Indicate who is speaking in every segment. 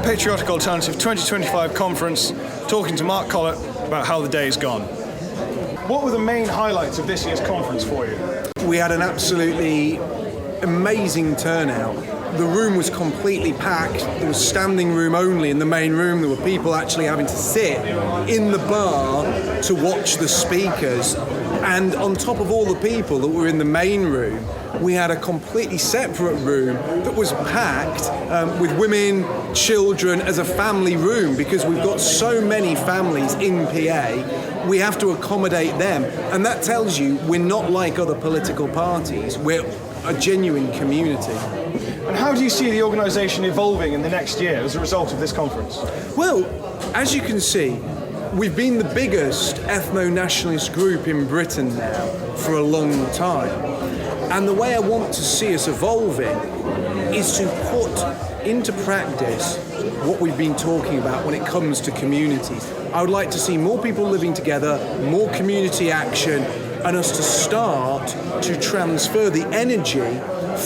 Speaker 1: Patriotic Alternative 2025 Conference, talking to Mark Collett about how the day's gone. What were the main highlights of this year's conference for you?
Speaker 2: We had an absolutely amazing turnout. The room was completely packed. There was standing room only in the main room. There were people actually having to sit in the bar to watch the speakers. And on top of all the people that were in the main room, we had a completely separate room that was packed with women, children, as a family room, because we've got so many families in PA, we have to accommodate them. And that tells you we're not like other political parties, we're a genuine community.
Speaker 1: And how do you see the organisation evolving in the next year as a result of this conference?
Speaker 2: Well, as you can see, we've been the biggest ethno-nationalist group in Britain now for a long time. And the way I want to see us evolving is to put into practice what we've been talking about when it comes to communities. I would like to see more people living together, more community action, and us to start to transfer the energy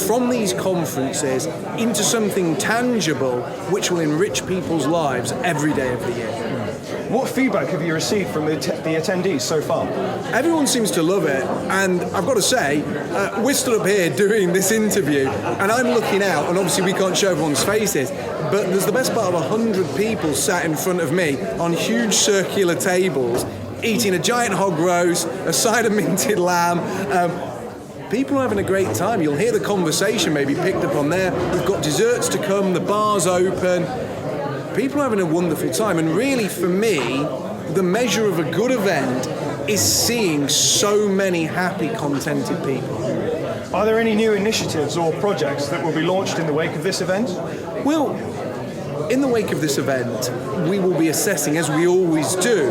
Speaker 2: from these conferences into something tangible which will enrich people's lives every day of the year.
Speaker 1: What feedback have you received from the attendees so far?
Speaker 2: Everyone seems to love it, and I've got to say, we're stood up here doing this interview, and I'm looking out, and obviously we can't show everyone's faces, but there's the best part of 100 people sat in front of me on huge circular tables, eating a giant hog roast, a side of minted lamb. People are having a great time. You'll hear the conversation maybe picked up on there. We've got desserts to come, the bar's open. People are having a wonderful time, and really for me, the measure of a good event is seeing so many happy, contented people.
Speaker 1: Are there any new initiatives or projects that will be launched in the wake of this event?
Speaker 2: Well, in the wake of this event, we will be assessing, as we always do,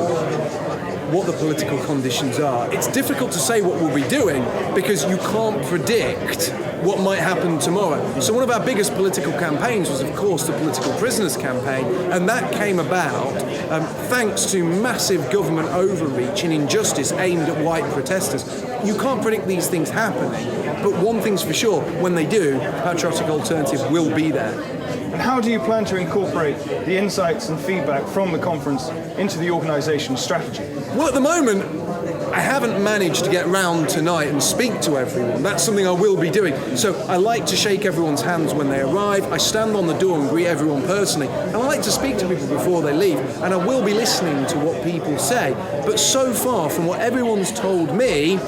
Speaker 2: what the political conditions are. It's difficult to say what we'll be doing because you can't predict what might happen tomorrow. So one of our biggest political campaigns was, of course, the Political Prisoners campaign, and that came about thanks to massive government overreach and injustice aimed at white protesters. You can't predict these things happening, but one thing's for sure, when they do, Patriotic Alternative will be there.
Speaker 1: And how do you plan to incorporate the insights and feedback from the conference into the organisation's strategy?
Speaker 2: Well, at the moment, I haven't managed to get round tonight and speak to everyone. That's something I will be doing. So I like to shake everyone's hands when they arrive. I stand on the door and greet everyone personally. And I like to speak to people before they leave. And I will be listening to what people say. But so far, from what everyone's told me,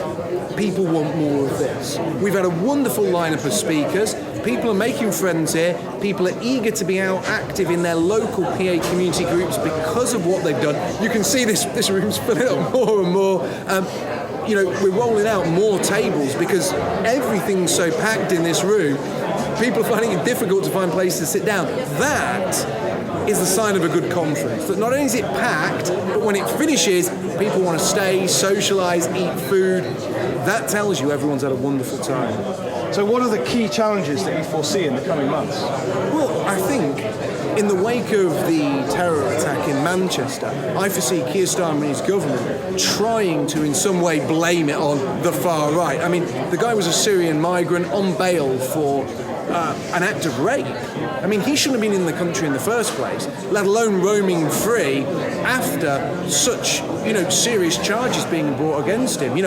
Speaker 2: people want more of this. We've had a wonderful lineup of speakers. People are making friends here. People are eager to be out active in their local PA community groups because of what they've done. You can see this room's filling up more and more. We're rolling out more tables because everything's so packed in this room. People are finding it difficult to find places to sit down. That is the sign of a good conference. That not only is it packed, but when it finishes, people want to stay, socialise, eat food. That tells you everyone's had a wonderful time.
Speaker 1: So what are the key challenges that you foresee in the coming months?
Speaker 2: Well, I think in the wake of the terror attack in Manchester, I foresee Keir Starmer and his government trying to in some way blame it on the far right. I mean, the guy was a Syrian migrant on bail for an act of rape. I mean, he shouldn't have been in the country in the first place, let alone roaming free after such, serious charges being brought against him.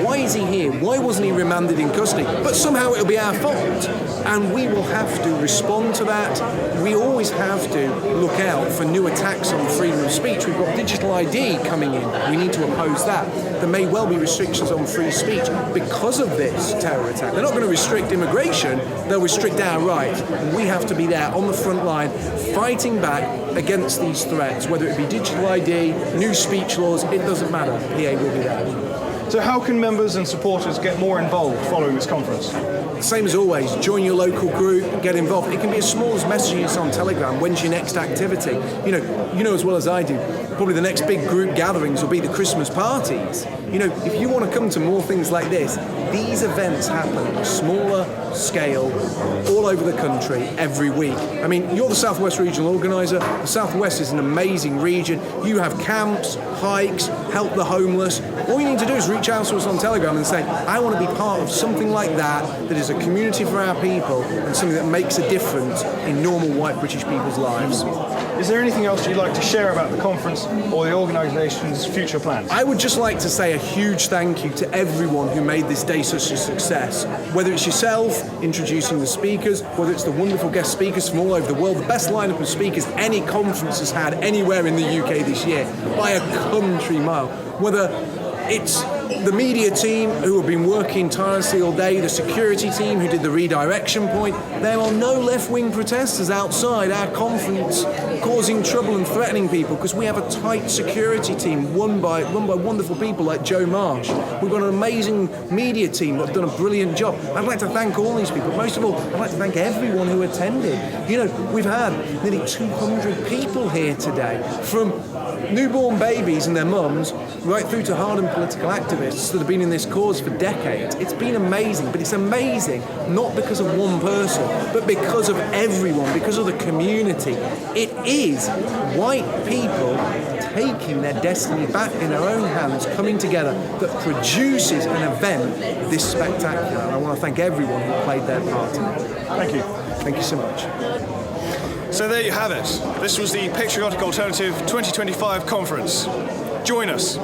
Speaker 2: Why is he here? Why wasn't he remanded in custody? But somehow it'll be our fault. And we will have to respond to that. We always have to look out for new attacks on freedom of speech. We've got digital ID coming in. We need to oppose that. There may well be restrictions on free speech because of this terror attack. They're not going to restrict immigration, they'll restrict our rights. And we have to be there on the front line, fighting back against these threats, whether it be digital ID, new speech laws, it doesn't matter. PA will be there.
Speaker 1: So how can members and supporters get more involved following this conference?
Speaker 2: Same as always, join your local group, get involved. It can be as small as messaging us on Telegram, when's your next activity? You know as well as I do, probably the next big group gatherings will be the Christmas parties. If you want to come to more things like this, these events happen on a smaller scale all over the country every week. I mean, you're the Southwest Regional Organiser. The Southwest is an amazing region. You have camps, hikes, help the homeless. All you need to do is reach out to us on Telegram and say, I want to be part of something like that is a community for our people and something that makes a difference in normal white British people's lives.
Speaker 1: Is there anything else you'd like to share about the conference or the organisation's future plans?
Speaker 2: I would just like to say a huge thank you to everyone who made this day such a success. Whether it's yourself introducing the speakers, whether it's the wonderful guest speakers from all over the world, the best lineup of speakers any conference has had anywhere in the UK this year, by a country mile. Whether it's the media team who have been working tirelessly all day, the security team who did the redirection point. There are no left-wing protesters outside our conference causing trouble and threatening people because we have a tight security team run by wonderful people like Joe Marsh. We've got an amazing media team that have done a brilliant job. I'd like to thank all these people. Most of all, I'd like to thank everyone who attended. You know, we've had nearly 200 people here today, from newborn babies and their mums right through to hardened political activists that have been in this cause for decades. It's been amazing, but it's amazing not because of one person, but because of everyone, because of the community. It is white people taking their destiny back in their own hands, coming together, that produces an event this spectacular. And I want to thank everyone who played their part in it.
Speaker 1: Thank you.
Speaker 2: Thank you so much.
Speaker 1: So there you have it. This was the Patriotic Alternative 2025 conference. Join us.